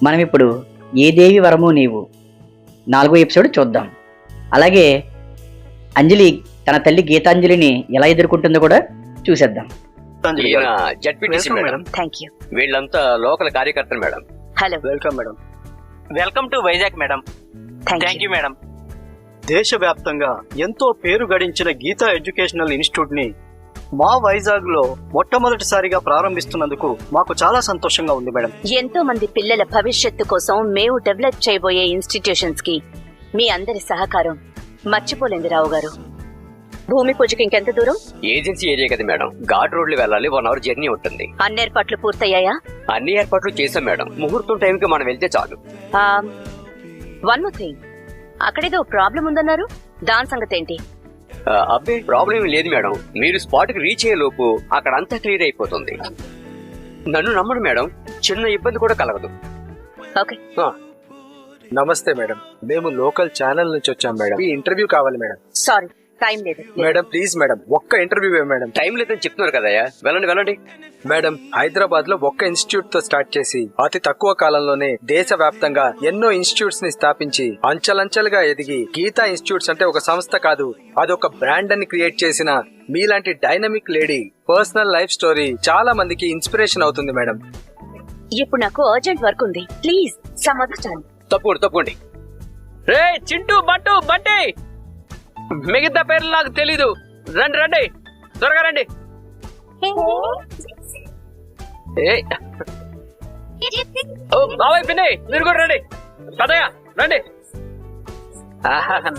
మనం ఇప్పుడు ఏ దేవి వరము నీవు 4వ ఎపిసోడ్ చూద్దాం. అలాగే అంజలి తన తల్లి గీతాంజలిని ఎలా ఎదుర్కొంటుందో కూడా చూసేద్దాం. ZPTC madam. థాంక్యూ. వీళ్ళంతా లోకల్ కార్యకర్తలు madam. Hello. Welcome madam. Welcome to Vizag madam. Thank you madam. దేశవ్యాప్తంగా ఎంతో పేరు గడించిన గీతా ఎడ్యుకేషనల్ ఇన్స్టిట్యూట్ ని మా వైజాగ్ లో మొట్టమొదటిసారిగా ప్రారంభిస్తున్నందుకు మాకు చాలా సంతోషంగా ఉంది మేడం. ఎంతో మంది పిల్లల భవిష్యత్తు కోసం మేము డెవలప్ చేయబోయే ఇన్స్టిట్యూషన్స్ కి మీ అందరి సహకారం మర్చిపోలేంది రావు గారు. భూమి పూజకి ఇంకెంత దూరం? ఏజెన్సీ ఏరియా కదా మేడం, ఘాట్ రోడ్లు వెళ్ళాలి, 1 అవర్ జర్నీ ఉంటుంది. అన్ని ఏర్పాట్లు పూర్తయ్యాయా? అన్ని ఏర్పాట్లు చేశాం మేడం. ముహూర్తం టైంకి మనం వెళ్తే చాలు. వన్ మోర్ థింగ్, అక్కడేదో ప్రాబ్లం ఉందన్నారు, దాని సంగతి ఏంటి? అబ్బే ప్రాబ్లం లేదు మేడం. మీరు స్పాట్ కి రీచ్ అయ్యే లోపు అక్కడ అంతా క్లియర్ అయిపోతుంది. నన్ను నమ్మను మేడం, చిన్న ఇబ్బంది కూడా కలగదు. ఓకే. నమస్తే మేడం, మేము లోకల్ ఛానల్ నుంచి వచ్చాం మేడం. ఈ ఇంటర్వ్యూ కావాలి మేడం. సారీ, టైం లేదు. మేడం ప్లీజ్ మేడం, ఒక్క ఇంటర్వ్యూ మేడం. టైం లేదని చెప్తున్నారు కదయ్యా, వెళ్ళండి వెళ్ళండి. మేడం, హైదరాబాద్ లో ఒక్క ఇన్స్టిట్యూట్ తో స్టార్ట్ చేసి అతి తక్కువ కాలంలోనే దేశవ్యాప్తంగా ఎన్నో ఇన్స్టిట్యూట్స్ ని స్థాపించి అంచెలంచెలుగా ఎదిగి గీతా ఇన్స్టిట్యూట్స్ అంటే ఒక సంస్థ కాదు, అదొక బ్రాండ్ అని క్రియేట్ చేసిన మీలాంటి dynamic lady personal life story చాలా మందికి ఇన్స్పిరేషన్ అవుతుంది మేడం. ఇప్పుడు నాకు అర్జెంట్ వర్క్ ఉంది, ప్లీజ్ సమ్ అదర్ టైం. తప్పకుండా. రే చింటూ, బంటు, బంటి, మిగతా పేర్లు నాకు తెలీదు. రండి రండి, త్వరగా రండి. బాబాయ్ పిన్ని, మీరు కూడా రండి. పదయ్య రండి.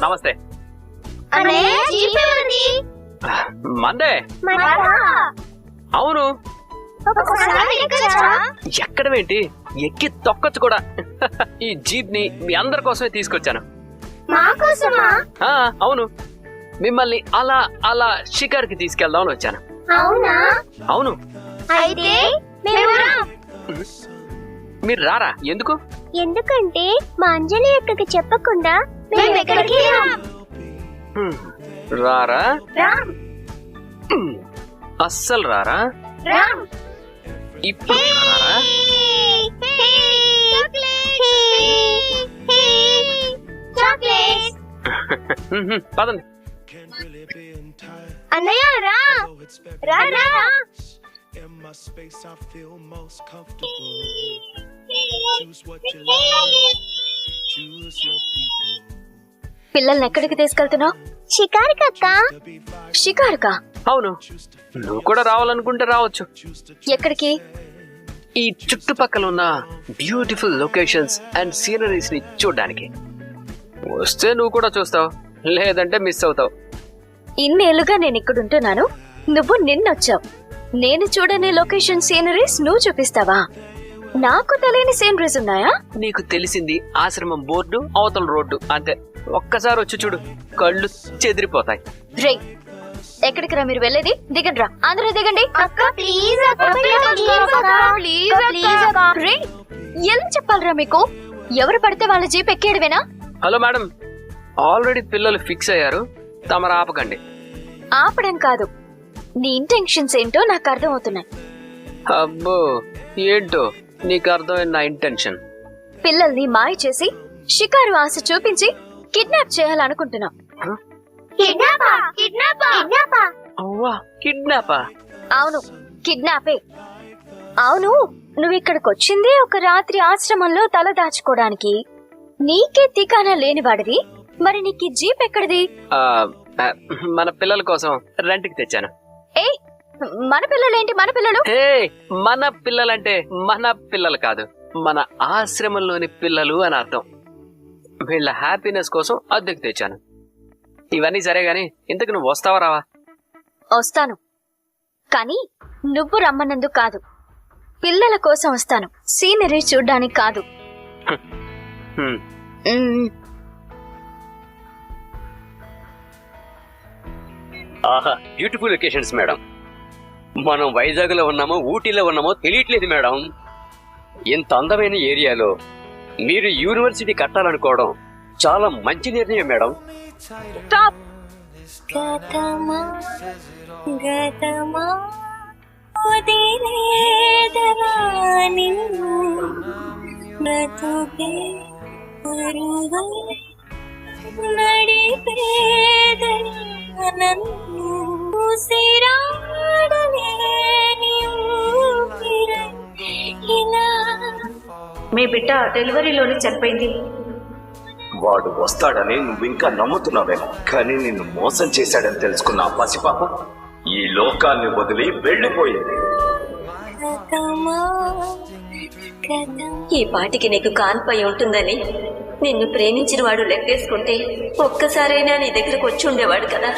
నమస్తే. మందే? అవును. ఎక్కడమేంటి, ఎక్కి తొక్కొచ్చు కూడా. ఈ జీప్ ని మీ అందరి కోసమే తీసుకొచ్చాను. అవును, మిమ్మల్ని అలా అలా షికార్కి తీసుకెళ్దామని వచ్చాను. అవును. మీరు రారా? ఎందుకు? ఎందుకంటే మా అంజలి అక్కకి చెప్పకుండా మేము ఎక్కడికి రారా? అస్సలు రారా? ఇప్పుడు రారా? పదండి. అన్నయ్య రా రా రా. పిల్లల్ని ఎక్కడికి తీసుకెళ్తున్నావు? షికారుకి అక్క. షికారుకా? అవును, నువ్వు కూడా రావాలనుకుంటే రావచ్చు. ఎక్కడికి? ఈ చుట్టుపక్కల ఉన్న బ్యూటిఫుల్ లొకేషన్స్ అండ్ సీనరీస్ ని చూడడానికి. వస్తే నువ్వు కూడా చూస్తావు, లేదంటే మిస్ అవుతావు. ఇన్నేళ్లుగా నేను ఇక్కడ ఉంటున్నాను, నువ్వు నిన్నొచ్చావు. నేను చూడని లొకేషన్ సీనరీస్ నువ్వు చూపిస్తావా? నాకు తెలియని సీనరీస్ ఉన్నాయా? నీకు తెలిసింది ఆశ్రమం బోర్డు, అవతల రోడ్డు అంతే. ఒక్కసారి వచ్చి చూడు, కళ్ళు చెదిరిపోతాయి. రే, ఎక్కడికి రా మీరు వెళ్ళేది? దిగండి రా, అందరూ దిగండి. రే, ఎలా చెప్పాలరా మీకు? ఎవరు పడితే వాళ్ళ జీప్ ఎక్కేయడమేనా? హలో మేడం, ఆల్రెడీ పిల్లలు ఫిక్స్ అయ్యారు, తమరు ఆపకండి. ఆపడం కాదు, నీ ఇంటెన్షన్స్ ఏంటో నాకు అర్థం అవుతున్నాయి. అబ్బో, ఏంటో నీకు అర్థమైన నా ఇంటెన్షన్? పిల్లల్ని మాయ చేసి షికారు ఆశ చూపించి కిడ్నాప్ చేయాలనుకుంటున్నా. కిడ్నాపా? అవును, కిడ్నాపే. అవును, నువ్వు ఇక్కడికి వచ్చింది ఒక రాత్రి ఆశ్రమంలో తల దాచుకోవడానికి. నీకే తికానా లేనివాడివి, మరి నీకు జీప్ ఎక్కడిది? మన పిల్లల కోసం రెంట్కి తెచ్చాను. ఏ, మన పిల్లలేంటి? మన పిల్లలు? మన పిల్లలంటే మన పిల్లలు కాదు, మన ఆశ్రమంలోని పిల్లలు అని అర్థం. వీళ్ళ హ్యాపీనెస్ కోసం అద్దెకు తెచ్చాను. ఇవన్నీ సరే గాని, ఇంతకు నువ్వు వస్తావా రావా? వస్తాను, కానీ నువ్వు రమ్మన్నందుకు కాదు. పిల్లల కోసం వస్తాను, సీనరీ చూడ్డానికి కాదు. ఆహా, బ్యూటిఫుల్ లొకేషన్స్ మేడం. మనం వైజాగ్ లో ఉన్నామో ఊటీలో ఉన్నామో తెలియట్లేదు మేడం. ఇంత అందమైన ఏరియాలో మీరు యూనివర్సిటీ కట్టాలనుకోవడం చాలా మంచి నిర్ణయం మేడం. స్టాప్. మీ బిడ్డ డెలివరీలోనే చనిపోయింది. వాడు వస్తాడని నువ్వింకా నమ్ముతున్నావేమో, కానీ నిన్ను మోసం చేశాడని తెలుసుకున్న ఆ పసిపాప ఈ లోకాన్ని వదిలి వెళ్ళిపోయింది. ఈ పాటికి నీకు కాన్పై ఉంటుందని నిన్ను ప్రేమించిన వాడు లెక్కేసుకుంటే ఒక్కసారైనా నీ దగ్గరకు వచ్చి ఉండేవాడు కదా.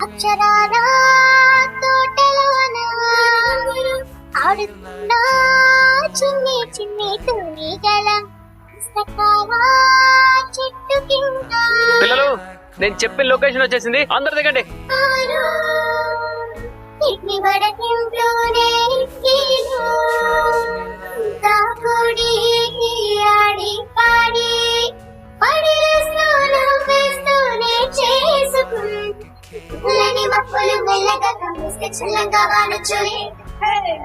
అక్షరాల తోటలోన ఆడుతున్నా చిన్ని చిన్ని తూనిగల సకాల చెట్టు కింద పిల్లలు, నేను చెప్పిన లొకేషన్ వచ్చేసింది, అందరు దిగండి. ఇడ్లీ వడ తింటూనే కూడి ఆడి పాడి పడేస్తూనే చేసుకుంటే మప్పులు మెల్లగా కమ్మిస్తే చల్లంగా వానొచ్చులే.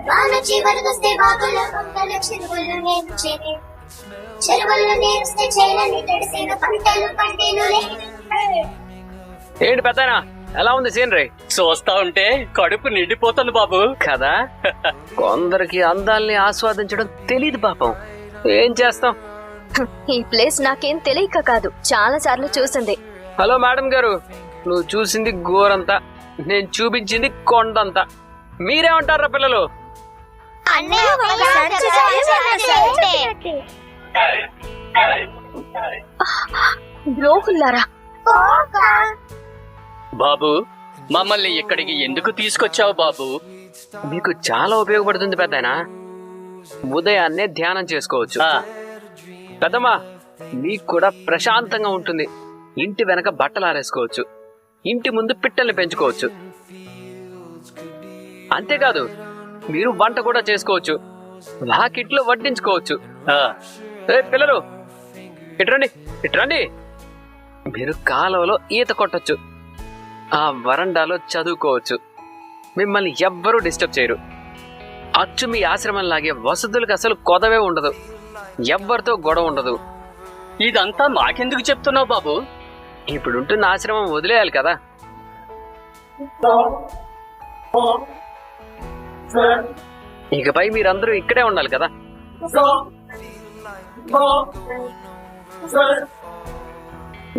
వానొచ్చి వరదొస్తే బాగులో పంటలు చెరువులు నేర్చేది. చెరువులు నేర్స్తే చేలని తడిసిన పంటలు పంటేనులే. ఏంటి పెద్దనా, ఎలా ఉంది సీనరీ? చూస్తా ఉంటే కడుపు నిండిపోతుంది బాబు కదా. కొందరికి అందాల్ని ఆస్వాదించడం తెలీదు పాపం, ఏం చేస్తాం. ఈ ప్లేస్ నాకేం తెలియక కాదు, చాలా సార్లు చూసింది. హలో మేడం గారు, నువ్వు చూసింది గోరంతా, నేను చూపించింది కొండంతా. మీరేమంటారా పిల్లలు? ద్రోహుల్లారా, బాబు మమ్మల్ని ఇక్కడికి ఎందుకు తీసుకొచ్చావు బాబు? మీకు చాలా ఉపయోగపడుతుంది పెద్దనా. ఉదయాన్నే ధ్యానం చేసుకోవచ్చు. పెద్దమ్మా, మీకు కూడా ప్రశాంతంగా ఉంటుంది. ఇంటి వెనక బట్టలు ఆరేసుకోవచ్చు, ఇంటి ముందు పిట్టల్ని పెంచుకోవచ్చు. అంతేకాదు, మీరు వంట కూడా చేసుకోవచ్చు, వాకిట్లో వడ్డించుకోవచ్చు. పిల్లలు ఇట్రండి, ఇట్రండి. మీరు కాలువలో ఈత కొట్టొచ్చు, ఆ వరండాలో చదువుకోవచ్చు. మిమ్మల్ని ఎవ్వరూ డిస్టర్బ్ చేయరు. అచ్చు మీ ఆశ్రమం లాగే వసతులకు అసలు కొదవే ఉండదు, ఎవ్వరితో గొడవ ఉండదు. ఇదంతా మాకెందుకు చెప్తున్నావు బాబు? ఇప్పుడుంటున్న ఆశ్రమం వదిలేయాలి కదా. ఇకపై మీరందరూ ఇక్కడే ఉండాలి కదా.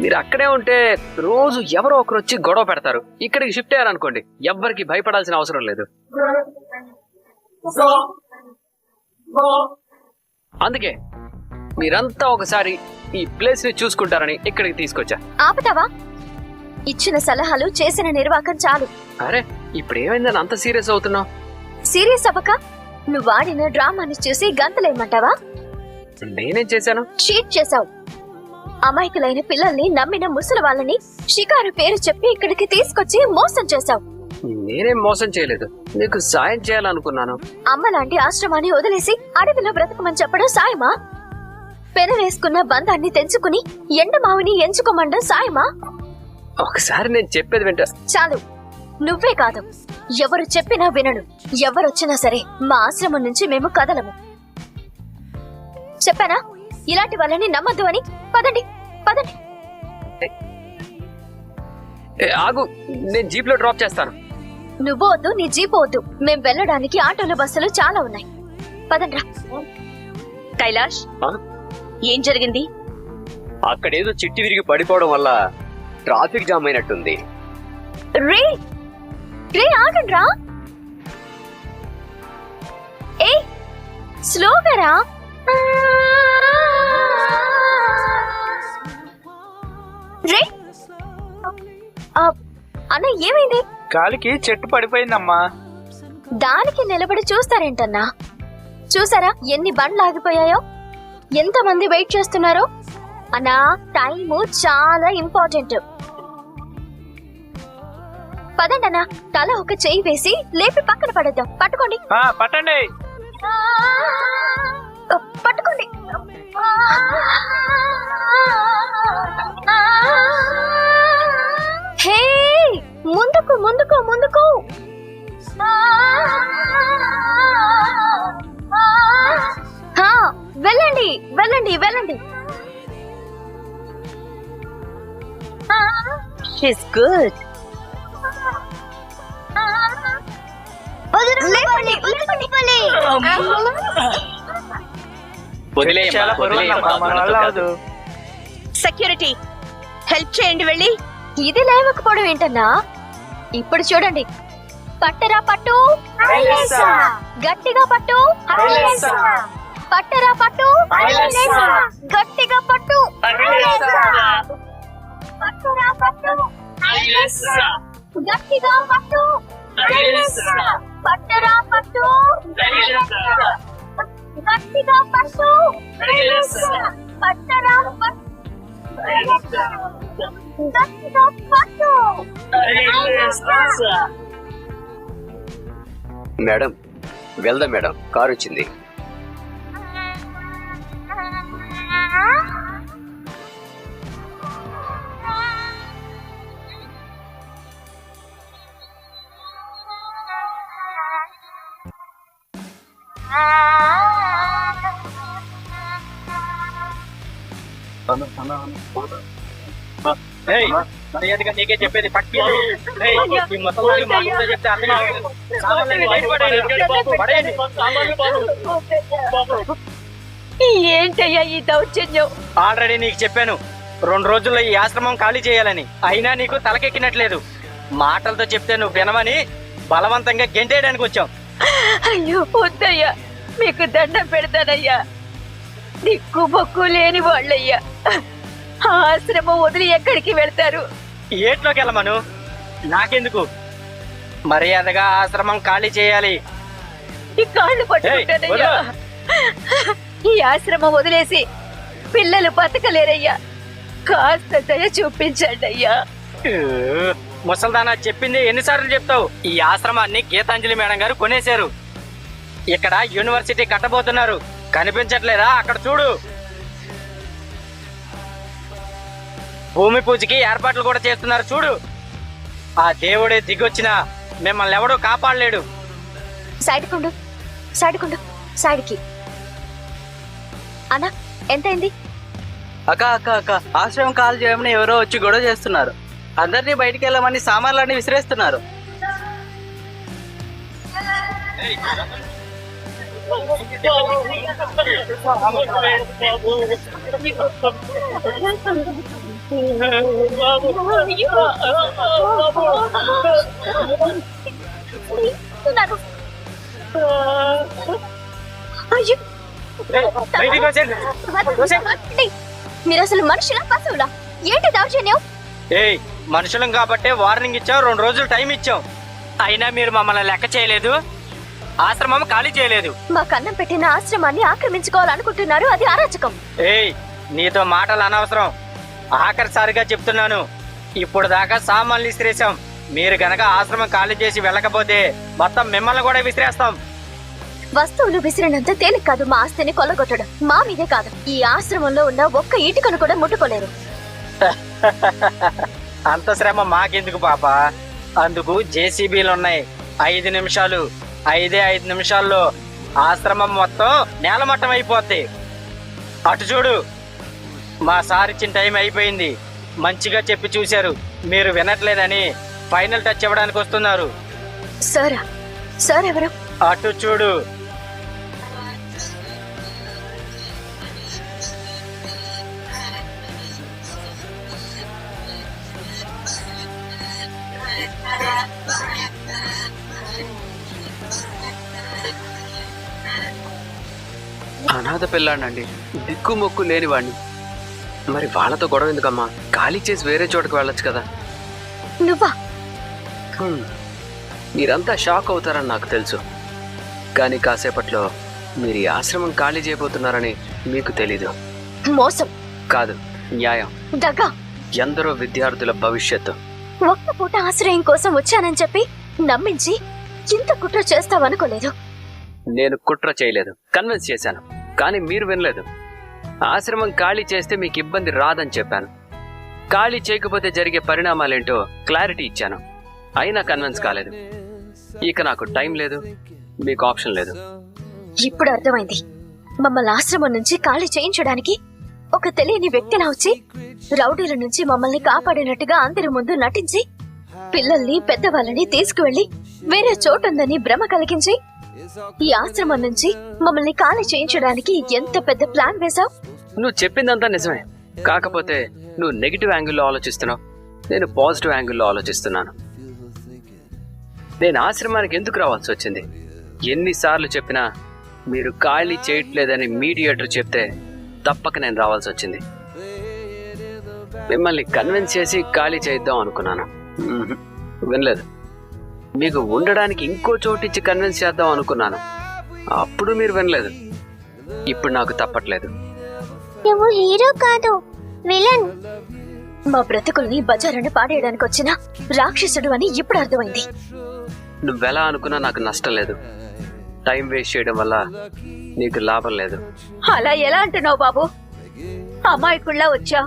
మీరు అక్కడే ఉంటే రోజు ఎవరో ఒకరు వచ్చి గొడవ పెడతారు. ఇక్కడికి షిఫ్ట్ అయ్యారనుకోండి, ఎవ్వరికి భయపడాల్సిన అవసరం లేదు. అందుకే మీరంతా ఒకసారి ఈ ప్లేస్ ని చూసుకుంటారని ఇక్కడికి తీసుకొచ్చా. ఆపుతావా? ఇచ్చిన సలహాలు చేసిన నిర్వాకం చాలు. అరే, ఇప్పుడు ఏమైందని అంత సీరియస్ అవుతున్నావు? సీరియస్ అవ్వక నువ్వు వాడిన డ్రామాని చూసి గంతలేమంటావా? నేనేం చేశాను? చీట్ చేశావు. అమాయకులైన పిల్లల్ని నమ్మిన ముసలి వాళ్ళని షికారు పేరు చెప్పి ఇక్కడికి తీసుకొచ్చి మోసం చేశావు. నేనేం మోసం చేయలేదు, నీకు సాయం చేయాలనుకున్నాను. అమ్మ లాంటి ఆశ్రమాన్ని వదిలేసి అడవిలో బ్రతకమని చెప్పడం సాయమా? పెనవేసుకున్న బంధాన్ని తెంచుకుని ఎండమావిని ఎంచుకోమండం సాయమా? ఒకసారి నేను చెప్పేది వింటా. చాలు. నువ్వే కాదు, ఎవరు చెప్పినా వినను. ఎవరొచ్చినా సరే మా ఆశ్రమం నుంచి మేము కదలము. చెప్పానా ఇలాంటి వాళ్ళని నమ్మద్దు అని? పదండి పదండి. ఆగు, నేను జీప్ లో డ్రాప్ చేస్తాను. నువ్వు వద్దు, నీ జీపు వద్దు. మేం వెళ్ళడానికి ఆటోలు బస్సులు చాలా ఉన్నాయి. పదండ్రా. కైలాష్, ఏం జరిగింది? అక్కడేదో చిట్టి విరిగి పడిపోవడం వల్ల ట్రాఫిక్ జామ్ అయినట్టుంది. రే రే, ఆగండ్రా. స్లోగా రా. రే అన్న ఏమైంది? గాలికి చెట్టు పడిపోయిందమ్మా. దానికి నిలబడి చూస్తారేంటన్నా? చూసారా ఎన్ని బండ్లు ఆగిపోయాయో, ఎంతమంది వెయిట్ చేస్తున్నారో? అన్నా టైము చాలా ఇంపార్టెంట్. పదండి అన్నా, తల ఒక చెయ్యి వేసి లేపి పక్కన పడేద్దాం. పట్టుకోండి. పట్టండి. పట్టుకోండి. హే ముందుకు ముందుకు ముందుకు. వెళ్ళండి వెళ్ళండి వెళ్ళండి. She's good. లేపండి లేపండి. సెక్యూరిటీ హెల్ప్ చేయండి వెళ్ళి. ఇది లేవకపోవడం ఏంటన్నా? ఇప్పుడు చూడండి. పట్టరా పట్టు, గట్టిగా పట్టు. పట్టరా పట్టు, గట్టిగా పట్టు. పట్టరా పట్టు, గట్టిగా పట్టు. పట్టరా పట్టు, గట్టిగా పట్టు. పట్టరా పట్టు, గట్టిగా పట్టు. మేడం వెళ్దాం మేడం, కారు వచ్చింది. నీకే చెప్పేది ఏంటయ్యా ఈ దౌర్జన్యం? ఆల్రెడీ నీకు చెప్పాను 2 రోజుల్లో ఈ ఆశ్రమం ఖాళీ చేయాలని. అయినా నీకు తలకెక్కినట్లేదు. మాటలతో చెప్తే నువ్వు వినమని బలవంతంగా గెంటేయడానికి వచ్చాం. అయ్యో వద్దయ్యా, మీకు దండం పెడతానయ్యా. దిక్కు బొక్కు లేని వాళ్ళయ్యా. ఆశ్రమం వదిలి ఎక్కడికి వెళ్తారు? ఏట్లోకి వెళ్ళమను, నాకెందుకు. మర్యాదగా ఆశ్రమం ఖాళీ చేయాలి. ఈ కాళ్ళు పట్టుకుంటానయ్యా. ఈ ఆశ్రమం వదిలేసి పిల్లలు బతకలేరయ్యా. కాస్త దయ చూపించండి అయ్యా. ముసల్దానా చెప్పింది ఎన్నిసార్లు చెప్తావు? ఈ ఆశ్రమాన్ని గీతాంజలి మేడం గారు కొనేశారు. ఇక్కడ యూనివర్సిటీ కట్టబోతున్నారు. కనిపించట్లేదా? అక్కడ చూడు. భూమి పూజకి ఏర్పాట్లు కూడా చేస్తున్నారు చూడు. ఆ దేవుడే దిగొచ్చినా మిమ్మల్ని ఎవడూ కాపాడలేడు. సైడ్కుండు సైడ్కుండు సైడ్కి. అన్నా ఎంతైంది? అక్క అక్క అక్క ఆశ్రమం కాల్ చేయమని ఎవరో వచ్చి గొడవ చేస్తున్నారు. అందరినీ బయటికి వెళ్ళమని సామాన్లన్నీ విసిరేస్తున్నారు. మీరు అసలు మనుషులా పశువులా? ఏంటి దౌర్జన్యం? ఏయ్, మనుషులం కాబట్టే వార్నింగ్ ఇచ్చాం, 2 రోజులు టైం ఇచ్చాం. అయినా మీరు మమ్మల్ని లెక్క చేయలేదు, ఆశ్రమం ఖాళీ చేయలేదు. మా కన్నం పెట్టిన ఆశ్రమాన్ని ఆక్రమించుకోవాలనుకుంటున్నారు. అది అరాచకం. ఏయ్, నీతో మాటలు అనవసరం. ఆఖరిసారిగా చెప్తున్నాను. ఇప్పుడు దాకా సామాన్లు విసిరేసాం. మీరు గనక ఆశ్రమం ఖాళీ చేసి వెళ్ళకపోతే మొత్తం మిమ్మల్ని కూడా విసిరేస్తాం. వస్తువులు విసిరినంత తేలిక కాదు మా ఆస్తిని కొల్లగొట్టడం. మా మీదే కాదు, ఈ ఆశ్రమంలో ఉన్న ఒక్క ఇటుకను కూడా ముట్టుకోలేరు. అంత శ్రమ మాకెందుకు పాప? అందుకు జేసీబీలున్నాయి. 5 నిమిషాలు, 5 నిమిషాల్లో ఆశ్రమం మొత్తం నేలమట్టం అయిపోద్ది. అటు చూడు, మా సార్ ఇచ్చిన టైం అయిపోయింది. మంచిగా చెప్పి చూశారు, మీరు వినట్లేదని ఫైనల్ టచ్ ఇవ్వడానికి వస్తున్నారు. సారా? సార్ ఎవరు? అటు చూడు. అనాథ పిల్లాడినండి, దిక్కు మొక్కు లేనివాడిని. మరి వాళ్ళతో గొడవ ఎందుకమ్మా? ఖాళీ చేసి వేరే చోటకు వెళ్ళొచ్చు కదా. నువ్వా? మీరంతా షాక్ అవుతారని నాకు తెలుసు, కానీ కాసేపట్లో మీరు ఈ ఆశ్రమం ఖాళీ చేయబోతున్నారని మీకు తెలీదు. మోసం కాదు, న్యాయం. దగ్గా. ఎందరో విద్యార్థుల భవిష్యత్తు. ఒక్క పూట ఆశ్రయం కోసం వచ్చానని చెప్పి నమ్మించి ఇంత కుట్ర చేస్తావనుకోలేదు. నేను కుట్ర చేయలేదు, కన్విన్స్ చేశాను. కానీ మీరు వినలేదు. ఆశ్రమం ఖాళీ చేస్తే మీకు ఇబ్బంది రాదని చెప్పాను. ఖాళీ చేయకపోతే జరిగే పరిణామాలేంటో క్లారిటీ ఇచ్చాను. అయినా కన్విన్స్ కాలేదు. ఇక నాకు టైం లేదు, మీకు ఆప్షన్ లేదు. ఇప్పుడు అర్థమైంది. మమ్మల్ని ఆశ్రమం నుంచి ఖాళీ చేయించడానికి ఒక తెలియని వ్యక్తిలా వచ్చి రౌడీల నుంచి మమ్మల్ని కాపాడినట్టుగా అందరి ముందు నటించి పిల్లల్ని పెద్దవాళ్ళని తీసుకువెళ్లి వేరే చోటుందని భ్రమ కలిగించి ఈ ఆశ్రమం నుంచి మమ్మల్ని ఖాళీ చేయించడానికి ఎంత పెద్ద ప్లాన్ వేశావు. నువ్వు చెప్పిందంతా నిజమే, కాకపోతే నువ్వు నెగిటివ్ యాంగిల్లో ఆలోచిస్తున్నావు, నేను పాజిటివ్ యాంగిల్లో ఆలోచిస్తున్నాను. నేను ఆశ్రమానికి ఎందుకు రావాల్సి వచ్చింది? ఎన్నిసార్లు చెప్పినా మీరు ఖాళీ చేయట్లేదని మీడియేటర్ చెప్తే తప్పక నేను రావాల్సి వచ్చింది. మిమ్మల్ని కన్విన్స్ చేసి ఖాళీ చేద్దాం అనుకున్నాను, వినలేదు. మీకు ఉండడానికి ఇంకో చోటిచ్చి కన్విన్స్ చేద్దాం అనుకున్నాను, అప్పుడు మీరు వినలేదు. ఇప్పుడు నాకు తప్పట్లేదు. నువ్వు హీరో కాదు, విలన్. మా బ్రతుకుల్ని బజారుని పాడేయడానికి వచ్చిన రాక్షసుడు అని ఇప్పుడు అర్థమైంది. నువ్వెలా అనుకున్నా నాకు నష్టం లేదు. టైం వేస్ట్ చేయడం వల్ల నీకు లాభం లేదు. అలా ఎలా అంటున్నావు బాబు? అమాయకుళ్ళ వచ్చా,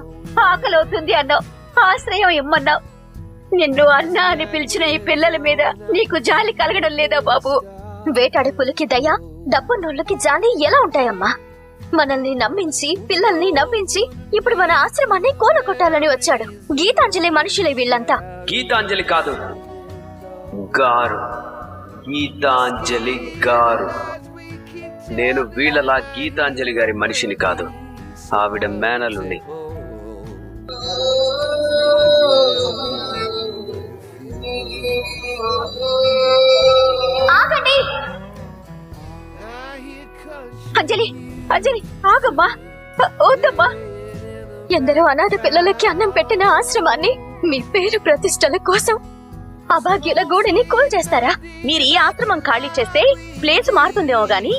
ఆకలి అవుతుంది అన్నావు, ఆశ్రయం ఇమ్మన్నావు. నిన్ను అన్నా అని పిలిచిన ఈ పిల్లల మీద నీకు జాలి కలగడం లేదా బాబు? వేటాడే పులికి దయ, డబ్బున్నోళ్ళకి జాలి ఎలా ఉంటాయమ్మా? మనల్ని నమ్మించి పిల్లల్ని నవ్వించి ఇప్పుడు మన ఆశ్రమాన్ని కూలగొట్టాలని వచ్చాడు. గీతాంజలి మనుషులే వీళ్ళంతా. గీతాంజలి కాదు గారు, గీతాంజలి గారు. నేను వీళ్ళలా గీతాంజలి గారి మనిషిని కాదు, ఆవిడ మేనలుండి. ఆగండి! అంజలి, అంజలి ఆగమ్మా, వద్దమ్మా. ఎందరో అనాథ పిల్లలకి అన్నం పెట్టిన ఆశ్రమాన్ని మీ పేరు ప్రతిష్టల కోసం అభాగ్యుల గూడిని కూల్ చేస్తారా? మీరు ఈ ఆశ్రమం ఖాళీ చేస్తే ప్లేస్ మారుతుందేమో గాని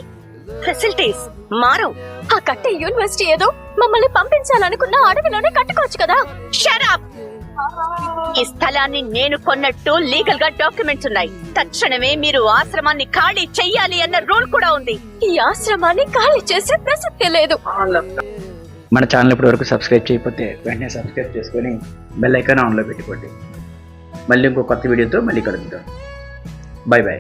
ఫెసిలిటీస్ మారవు. ఆ కట్టే యూనివర్సిటీ ఏదో మమ్మల్ని పంపించాలనుకున్న అడవిలోనే కట్టుకోవచ్చు కదా. Shut up! ఈ స్థలాన్ని నేను కొన్నట్టు లీగల్ గా డాక్యుమెంట్స్ ఉన్నాయి. తక్షణమే మీరు ఆశ్రమాన్ని ఖాళీ చెయ్యాలి అన్న రూల్ కూడా ఉంది. ఈ ఆశ్రమాన్ని ఖాళీ చేసే ప్రసక్తే లేదు. మన ఛానల్ ఇప్పటి వరకు సబ్స్క్రైబ్ చేయకపోతే వెంటనే సబ్స్క్రైబ్ చేసుకొని బెల్ ఐకాన్ ఆన్లో పెట్టుకోండి. మళ్ళీ ఇంకో కొత్త వీడియోతో మళ్ళీ కలుద్దాం. By by.